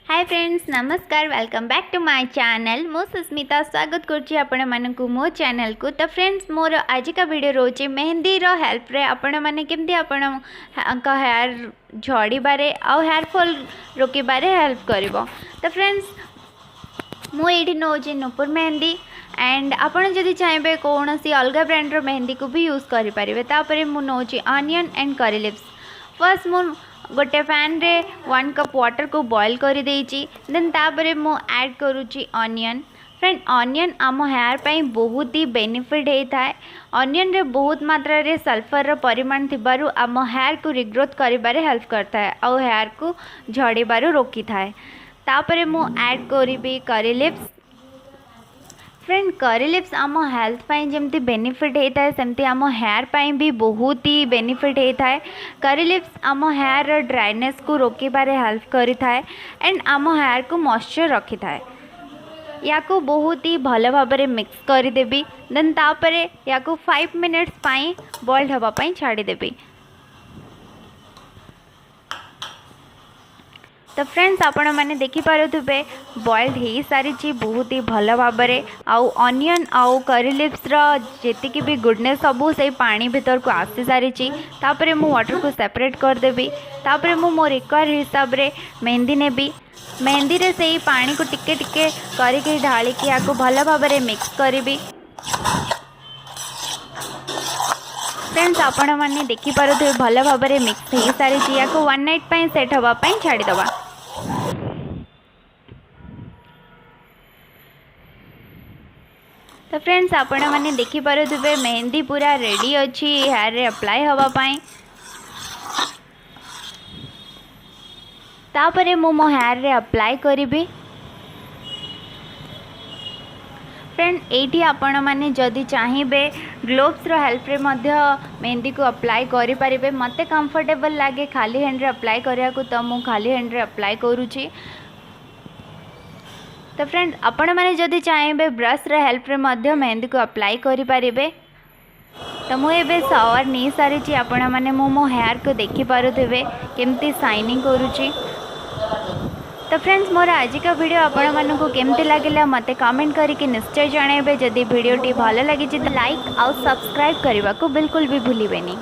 हाय friends नमस्कार welcome back to my channel मो सुस्मिता स्वागत करछि आपण मानकु मो चैनल को। तो फ्रेंड्स मोर आज का वीडियो रोचे मेहंदी रो हेल्प रे आपण माने केमती आपण का हेयर झड़ी बारे आ हेयर फॉल रोकी बारे हेल्प करिवो। तो फ्रेंड्स मु एठी नोचे नुपुर मेहंदी एंड आपण जदि चाहेबे कौन सी अलग ब्रांड रो मेहंदी को भी यूज करि परिबे। तापरे मु नोचे ऑनियन एंड करी लिप्स। फर्स्ट मु गोटे पैन रे 1 कप वाटर को बॉईल कर देची। देन तापरे मु ऐड करूची ऑनियन। फ्रेंड ऑनियन आम हेयर पाई बहुत ही बेनिफिट होता है। ऑनियन रे बहुत मात्रा रे सल्फर रो परिमाण थिबारु आम हेयर को रिग्रोथ करिबारे हेल्प करता है और हेयर को झड़ीबारु रोकी थाए। तापरे मु ऐड करिबी करी लिप्स। फ्रेंड करी लिप्स आम हेल्थ पाई जमती बेनिफिट होता है सेमती आम हेयर पाई भी बहुत ही बेनिफिट होता है। करी लिप्स आम हेयर ड्राइनेस को रोकबारे हेल्प करिथा है एंड आम हेयर को मॉइस्चर रखी थाए। या को बहुत ही भल भाव मिक्स करदेवी। देन तापरे या को 5 मिनिट्स पाई बॉइल्ड हवा पाई छाड़ीदेवी। तो फ्रेंड्स आपण मैंने देखिपे बॉइल्ड हो सारी बहुत ही भल भाव आउ ऑनियन आउ करी लिप्स जी भी गुडनेस सबू से पानी भीतर को आसी सारी। तापरे मु वाटर को सेपरेट करदेवी। तापरे मु मो रिक्वायर हिसाब रे मेहंदी नेबी। मेहंदी रे से पानी को टिके टिके करके ढालिकी या भल भाव मिक्स करी। फ्रेंड्स आपण मैंने देखिपे भल भाव मिक्स हो सारी। या 1 नाइट पाई सेट हाँपाई छाड़ीदबा। तो फ्रेंड्स आपण मैंने देखिपे मेहंदी पूरा रेडी अच्छी हेयर रे अप्लाई हवा पाई। तापरे मो हेयर रे अप्लाई करी। फ्रेंड एटी आपण मैंने जदि चाहिए ग्लोव्स रो हेल्प रे मध्य मेहंदी को अप्लाई करि परिबे। मते कंफर्टेबल लागे खाली हैंड रे अप्लाई करिया को, तो मु खाली हैंड रे अप्लाई करूची। तो फ्रेंड आपण मैंने जदि चाहिए ब्रश रे हेल्प रे मध्य मेहंदी को अप्लाई करि परिबे। तो मु एबे शावर नहीं सारी। आपण मैंने मो हेयर को देखि पारुथिबे केमती शाइनिंग करूची। तो फ्रेंड्स मोर आज का वीडियो आपण मानकु केमती लागला मते कमेंट करके निश्चय जणाइबे। जदि वीडियो टी भल लगी तो लाइक आउ सब्सक्राइब करने को बिल्कुल भी भूलिबेनी।